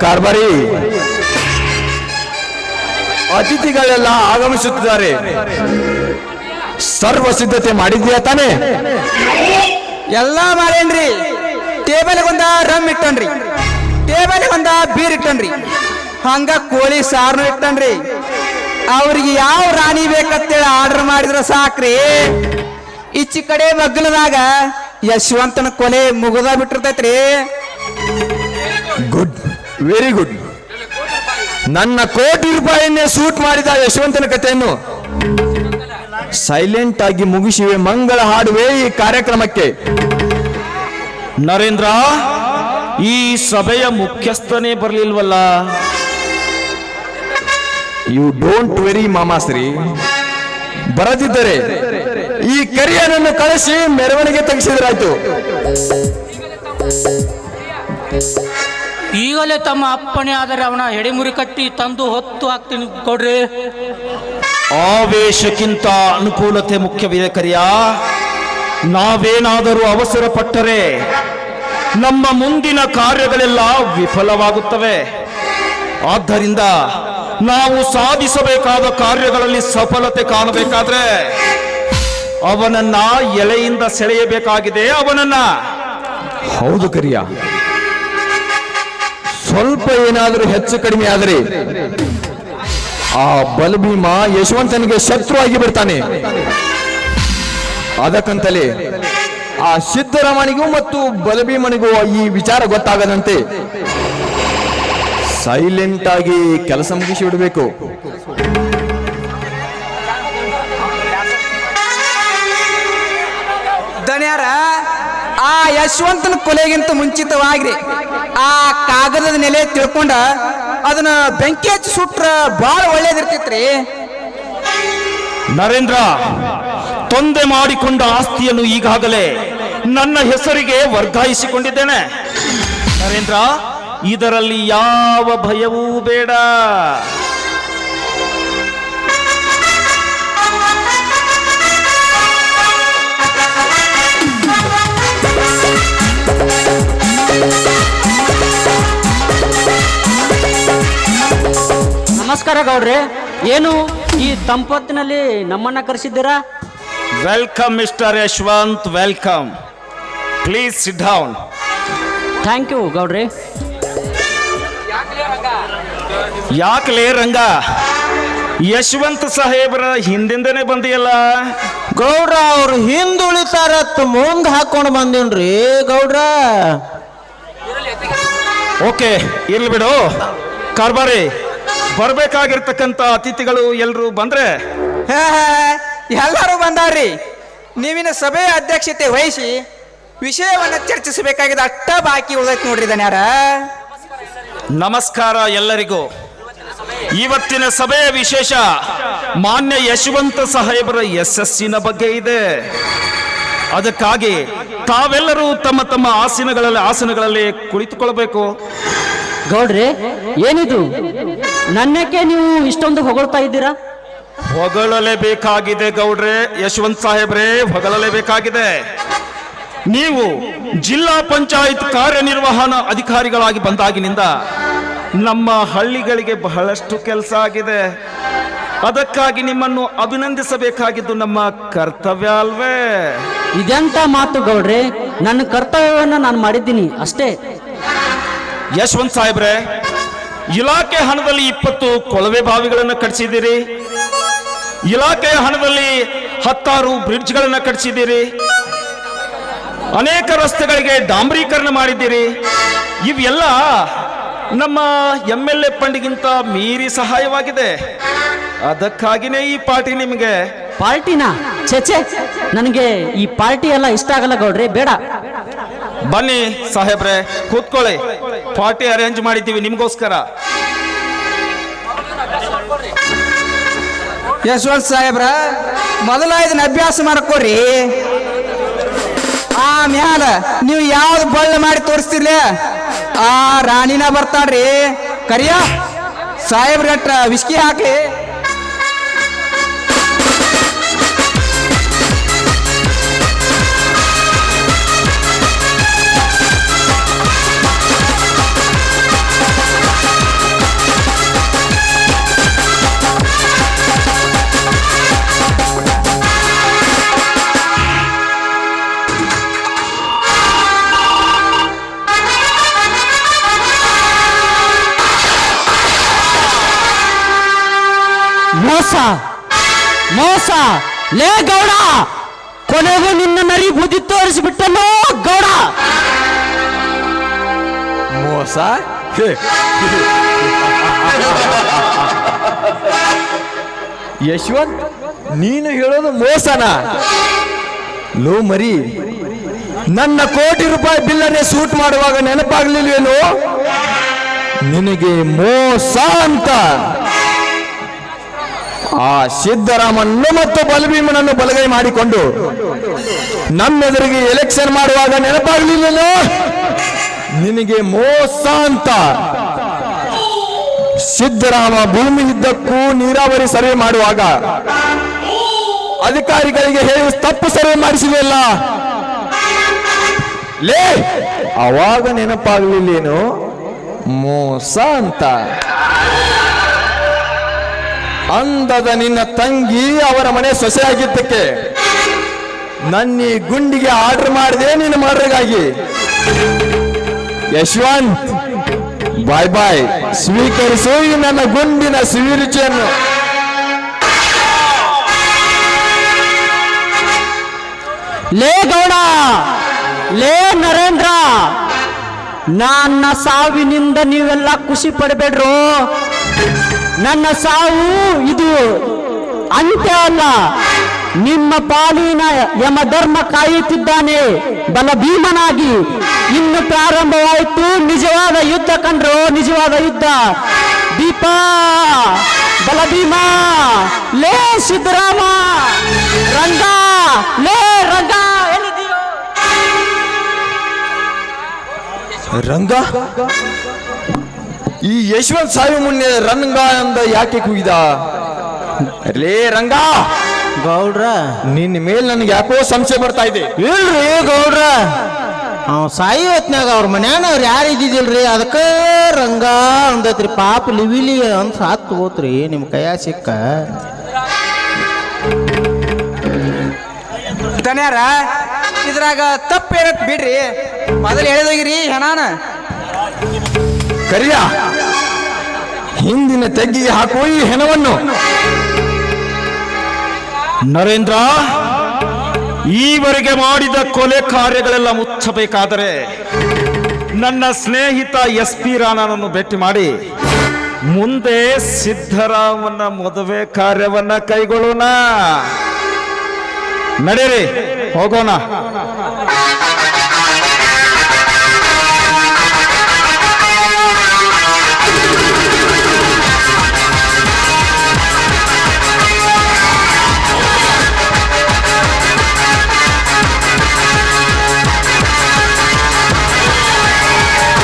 ಕಾರ್ಬಾರಿ, ಅತಿಥಿಗಳೆಲ್ಲ ಆಗಮಿಸುತ್ತಿದ್ದಾರೆ. ಸರ್ವ ಸಿದ್ಧತೆ ಮಾಡಿದ್ಯಾ ತಾನೇ? ಎಲ್ಲ ಮಾಡೇನ್ರಿ. ಟೇಬಲ್ಗೊಂದ ರಮ್ ಇಟ್ಟನ್ರಿ, ಟೇಬಲ್ಗೊಂದ ಬೀರ್ ಇಟ್ಟನ್ರಿ, ಹಂಗ ಕೋಳಿ ಸಾರ್ನು ಇಟ್ಟನ್ರಿ. ಅವ್ರಿಗೆ ಯಾವ ರಾಣಿ ಬೇಕಂತೇಳಿ ಆರ್ಡರ್ ಮಾಡಿದ್ರ ಸಾಕ್ರಿ. ಈಚಿ ಕಡೆ ಮಗ್ಲದಾಗ ಯಶವಂತನ ಕೊಲೆ ಮುಗಿದ ಬಿಟ್ಟಿರ್ತೈತ್ರಿ. Good, very good. ನನ್ನ ಕೋಟಿ ರೂಪಾಯಿಯನ್ನೇ ಶೂಟ್ ಮಾಡಿದ ಯಶವಂತನ ಕಥೆಯನ್ನು ಸೈಲೆಂಟ್ ಆಗಿ ಮುಗಿಸಿವೆ, ಮಂಗಳ ಹಾಡುವೆ ಈ ಕಾರ್ಯಕ್ರಮಕ್ಕೆ. ನರೇಂದ್ರ, ಈ ಸಭೆಯ ಮುಖ್ಯಸ್ಥನೇ ಬರಲಿಲ್ವಲ್ಲ? ಯು ಡೋಂಟ್ ವೆರಿ ಮಾಮಾಶ್ರೀ. ಬರದಿದ್ದರೆ ಈ ಕರಿಯನನ್ನು ಕಳಿಸಿ ಮೆರವಣಿಗೆ ತೆಗೆಸಿದ್ರಾಯ್ತು. ಈಗಲೇ ತಮ್ಮ ಅಪ್ಪಣೆ ಆದರೆ ಅವನ ಎಡೆಮುರಿ ಕಟ್ಟಿ ತಂದು ಹೊತ್ತು ಹಾಕ್ತೀನಿ ಕೊಡ್ರಿ. ಆವೇಶಕ್ಕಿಂತ ಅನುಕೂಲತೆ ಮುಖ್ಯವಿದೆ ಕರಿಯ. ನಾವೇನಾದರೂ ಅವಸರ ಪಟ್ಟರೆ ನಮ್ಮ ಮುಂದಿನ ಕಾರ್ಯಗಳೆಲ್ಲ ವಿಫಲವಾಗುತ್ತವೆ. ಆದ್ದರಿಂದ ನಾವು ಸಾಧಿಸಬೇಕಾದ ಕಾರ್ಯಗಳಲ್ಲಿ ಸಫಲತೆ ಕಾಣಬೇಕಾದ್ರೆ ಅವನನ್ನ ಎಲೆಯಿಂದ ಸೆಳೆಯಬೇಕಾಗಿದೆ. ಅವನನ್ನ ಹೌದು ಕರಿಯ, ಸ್ವಲ್ಪ ಏನಾದರೂ ಹೆಚ್ಚು ಕಡಿಮೆ ಆದರೆ ಆ ಬಲಭೀಮ ಯಶವಂತನಿಗೆ ಶತ್ರು ಆಗಿ ಬಿಡ್ತಾನೆ. ಅದಕ್ಕಂತಲೇ ಆ ಸಿದ್ದರಾಮನಿಗೂ ಮತ್ತು ಬಲಭೀಮನಿಗೂ ಈ ವಿಚಾರ ಗೊತ್ತಾಗದಂತೆ ಸೈಲೆಂಟ್ ಆಗಿ ಕೆಲಸ ಮುಗಿಸಿ ಬಿಡಬೇಕು. ದಣ್ಯಾರ, ಆ ಯಶವಂತನ ಕೊಲೆಗಿಂತ ಮುಂಚಿತವಾಗಿ ಆ ಕಾಗದದ ನೆಲೆ ತಿಳ್ಕೊಂಡ ಅದನ್ನ ಬೆಂಕಿ ಹಚ್ಚಿ ಸುಟ್ರ ಬಹಳ ಒಳ್ಳೇದಿರ್ತಿತ್ರಿ. ನರೇಂದ್ರ, ತೊಂದೆ ಮಾಡಿಕೊಂಡ ಆಸ್ತಿಯನ್ನು ಈಗಾಗಲೇ ನನ್ನ ಹೆಸರಿಗೆ ವರ್ಗಾಯಿಸಿಕೊಂಡಿದ್ದೇನೆ. ನರೇಂದ್ರ, ಇದರಲ್ಲಿ ಯಾವ ಭಯವೂ ಬೇಡ. ನಮಸ್ಕಾರ ಗೌಡ್ರೆ. ಏನು ಈ ದಂಪತಿನಲ್ಲಿ ನಮ್ಮನ್ನ ಕರೆಸಿದ್ದೀರಾ? Welcome mister Yashwant, welcome. Please sit down. Thank you ಗೌಡ್ರೆ. ಯಾಕಲೇ ರಂಗ, ಯಶವಂತ ಸಾಹೇಬ್ರ ಹಿಂದಿಂದನೇ ಬಂದಿಯಲ್ಲ? ಗೌಡ್ರ, ಅವ್ರು ಹಿಂದುಳಿತಾರತ್ ಮುಂದ್ ಹಾಕೊಂಡು ಬಂದೇನ್ರಿ ಗೌಡ್ರ. ಓಕೆ, ಇರ್ಲಿ ಬಿಡು. ಕಾರ್ಬಾರಿ, ಬರ್ಬೇಕಾಗಿರ್ತಕ್ಕಂಥ ಅತಿಥಿಗಳು ಎಲ್ರು ಬಂದ್ರೆ? ಎಲ್ಲರೂ ಬಂದಾರ್ರಿ. ನೀವಿನ ಸಭೆಯ ಅಧ್ಯಕ್ಷತೆ ವಹಿಸಿ ವಿಷಯವನ್ನ ಚರ್ಚಿಸಬೇಕಾಗಿದೆ, ಅಷ್ಟ ಬಾಕಿ ಉಳಿದೈತಿ ನೋಡ್ರಿ ದಣ್ಯಾರ. ನಮಸ್ಕಾರ ಎಲ್ಲರಿಗೂ. ಇವತ್ತಿನ ಸಭೆಯ ವಿಶೇಷ ಮಾನ್ಯ ಯಶವಂತ ಸಾಹೇಬರ ಯಶಸ್ಸಿನ ಬಗ್ಗೆ ಇದೆ. ಅದಕ್ಕಾಗಿ ತಾವೆಲ್ಲರೂ ತಮ್ಮ ತಮ್ಮ ಆಸನಗಳಲ್ಲಿ ಕುಳಿತುಕೊಳ್ಳಬೇಕು. ಗೌಡ್ರೆ, ಏನಿದು? ನನ್ನಕ್ಕೆ ನೀವು ಇಷ್ಟೊಂದು ಹೊಗಳ್ತಾ ಇದ್ದೀರಾ? ಹೊಗಳಲೇಬೇಕಾಗಿದೆ ಗೌಡ್ರೆ, ಯಶವಂತ್ ಸಾಹೇಬ್ರೆ, ಹೊಗಳಲೇಬೇಕಾಗಿದೆ. ನೀವು ಜಿಲ್ಲಾ ಪಂಚಾಯತ್ ಕಾರ್ಯನಿರ್ವಹಣಾ ಅಧಿಕಾರಿಗಳಾಗಿ ಬಂದಾಗಿನಿಂದ ನಮ್ಮ ಹಳ್ಳಿಗಳಿಗೆ ಬಹಳಷ್ಟು ಕೆಲಸ ಆಗಿದೆ. ಅದಕ್ಕಾಗಿ ನಿಮ್ಮನ್ನು ಅಭಿನಂದಿಸಬೇಕಾಗಿದ್ದು ನಮ್ಮ ಕರ್ತವ್ಯ ಅಲ್ವೇ? ಇದೆಂತ ಮಾತು ಗೌಡ್ರೆ? ನನ್ನ ಕರ್ತವ್ಯವನ್ನು ನಾನು ಮಾಡಿದ್ದೀನಿ ಅಷ್ಟೇ. ಯಶವಂತ್ ಸಾಹೇಬ್ರೆ, ಇಲಾಖೆ ಹಣದಲ್ಲಿ 20 ಕೊಳವೆ ಬಾವಿಗಳನ್ನು ಕಟ್ಟಿಸಿದ್ದೀರಿ. ಇಲಾಖೆಯ ಹಣದಲ್ಲಿ 10 ಬ್ರಿಡ್ಜ್ಗಳನ್ನು ಕಟ್ಟಿಸಿದ್ದೀರಿ. ಅನೇಕ ರಸ್ತೆಗಳಿಗೆ ಡಾಂಬರೀಕರಣ ಮಾಡಿದ್ದೀರಿ. ಇವೆಲ್ಲ ನಮ್ಮ MLA ಫಂಡ್ಗಿಂತ ಮೀರಿ ಸಹಾಯವಾಗಿದೆ. ಅದಕ್ಕಾಗಿನೇ ಈ ಪಾರ್ಟಿ ನಿಮಗೆ. ಪಾರ್ಟಿನಾ? ಛೆ, ನನಗೆ ಈ ಪಾರ್ಟಿ ಎಲ್ಲ ಇಷ್ಟ ಆಗಲ್ಲ ಗೌಡ್ರೆ, ಬೇಡ. ಬನ್ನಿ ಸಾಹೇಬ್ರೆ, ಕೂತ್ಕೊಳ್ಳಿ. ಪಾರ್ಟಿ ಅರೇಂಜ್ ಮಾಡಿದ್ದೀವಿ ನಿಮಗೋಸ್ಕರ. ಯಶವಂತ್ ಸಾಹೇಬ್ರ, ಮೊದಲ ಇದನ್ನ ಅಭ್ಯಾಸ ಮಾಡ್ಕೋರಿ. ಆಮ್ಯಾಲ ನೀವು ಯಾವ್ದು ಬಳ್ಳ ಮಾಡಿ ತೋರಿಸ್ತಿರ್ಲ ಆ ರಾಣಿನ ಬರ್ತಾಳ್ರಿ. ಕರಿಯ ಸಾಹೇಬ್ರ ವಿಸ್ಕಿ ಹಾಕಿ. ಮೋಸ ಮೋಸ ಲೇ ಗೌಡ, ಕೊನೆಗೂ ನಿನ್ನ ನರಿ ಬುದ್ಧಿ ತೋರಿಸಿಬಿಟ್ಟಲ್ಲೋ ಗೌಡ. ಮೋಸ ಯಶವಂತ್, ನೀನು ಹೇಳೋದು ಮೋಸನ? ಲೋ ಮರಿ, ನನ್ನ ಕೋಟಿ ರೂಪಾಯಿ ಬಿಲ್ಲನ್ನೇ ಶೂಟ್ ಮಾಡುವಾಗ ನೆನಪಾಗ್ಲಿಲ್ವೇನು ನಿನಗೆ ಮೋಸ ಅಂತ? ಆ ಸಿದ್ದರಾಮನ್ನು ಮತ್ತು ಬಲಭೀಮನನ್ನು ಬಲಗೈ ಮಾಡಿಕೊಂಡು ನಮ್ಮೆದುರಿಗೆ ಎಲೆಕ್ಷನ್ ಮಾಡುವಾಗ ನೆನಪಾಗ್ಲಿಲ್ವೇನು ನಿನಗೆ ಮೋಸ ಅಂತ? ಸಿದ್ದರಾಮ ಭೂಮಿ ಇದ್ದಕ್ಕೂ ನೀರಾವರಿ ಸರ್ವೆ ಮಾಡುವಾಗ ಅಧಿಕಾರಿಗಳಿಗೆ ಹೇಳಿ ತಪ್ಪು ಸರ್ವೆ ಮಾಡಿಸಿದೆಯಲ್ಲ, ಲೇ ಅವಾಗ ನೆನಪಾಗ್ಲಿಲ್ಲೇನು ಮೋಸ ಅಂತ? ಅಂದದ ನಿನ್ನ ತಂಗಿ ಅವರ ಮನೆ ಸೊಸೆಯಾಗಿದ್ದಕ್ಕೆ ನನ್ನೀ ಗುಂಡಿಗೆ ಆರ್ಡರ್ ಮಾಡಿದೆ ನಿನ್ನ ಮರ್ರಿಗಾಗಿ. ಯಶವಂತ್, ಬಾಯ್ ಬಾಯ್, ಸ್ವೀಕರಿಸು ಈ ನನ್ನ ಗುಂಡಿನ ಸಿಹಿರುಚಿಯನ್ನು. ಲೇ ಗೌಡ, ಲೇ ನರೇಂದ್ರ, ನನ್ನ ಸಾವಿನಿಂದ ನೀವೆಲ್ಲ ಖುಷಿ ಪಡಬೇಡ್ರು. ನನ್ನ ಸಾವು ಇದು ಅಂತ್ಯ ಅಲ್ಲ, ನಿಮ್ಮ ಪಾಲಿನ ಯಮಧರ್ಮ ಕಾಯುತ್ತಿದ್ದಾನೆ ಬಲಭೀಮನಾಗಿ. ಇನ್ನು ಪ್ರಾರಂಭವಾಯಿತು ನಿಜವಾದ ಯುದ್ಧ ಕಂಡ್ರು, ನಿಜವಾದ ಯುದ್ಧ. ದೀಪ ಬಲಭೀಮ, ಲೇ ಸಿದ್ದರಾಮ, ರಂಗ, ಲೇ ರಂಗ, ಏನಿದೆಯೋ ರಂಗ? ಈ ಯಶವಂತ್ ಸಾಯು ಮುನ್ನೆ ರಂಗ ಅಂದ ಯಾಕೆ ಕೂಗಿದ? ಲೇ ರಂಗ, ಗೌಡ್ರ ನಿನ್ನ ಮೇಲೆ ನನಗೆ ಯಾಕೋ ಸಂಶಯ ಬರ್ತಾ ಇದೆ. ಇಲ್ರಿ ಗೌಡ್ರ, ಅವ್ ಸಾಯಿ ಹೊತ್ನಾಗ ಅವ್ರ ಮನ್ಯಾನವ್ರು ಯಾರು ಇದ್ದಿದ್ದಿಲ್ರಿ, ಅದಕ್ಕೆ ರಂಗ ಅಂದತ್ರಿ. ಪಾಪ ಲಿವಿಲಿ ಅಂತ ಸಾತ್ ಹೋತ್ರಿ ನಿಮ್ಮ ಕೈಯ ಸಿಕ್ಕ. ದನ್ಯಾರ ಇದ್ರಾಗ ತಪ್ಪೇನತ್ ಬಿಡ್ರಿ, ಮೊದಲು ಹೇಳಿದೋಗಿರಿ ಹೆಣಾನ. ಕರಿಯ, ಹಿಂದಿನ ತೆಗ್ಗಿಗೆ ಹಾಕುವ ಈ ಹೆಣವನ್ನು. ನರೇಂದ್ರ, ಈವರೆಗೆ ಮಾಡಿದ ಕೊಲೆ ಕಾರ್ಯಗಳೆಲ್ಲ ಮುಚ್ಚಬೇಕಾದರೆ ನನ್ನ ಸ್ನೇಹಿತ SP ರಾಣನನ್ನು ಭೇಟಿ ಮಾಡಿ ಮುಂದೆ ಸಿದ್ದರಾಮನ ಮದುವೆ ಕಾರ್ಯವನ್ನ ಕೈಗೊಳ್ಳೋಣ. ನಡೆಯಿರಿ, ಹೋಗೋಣ.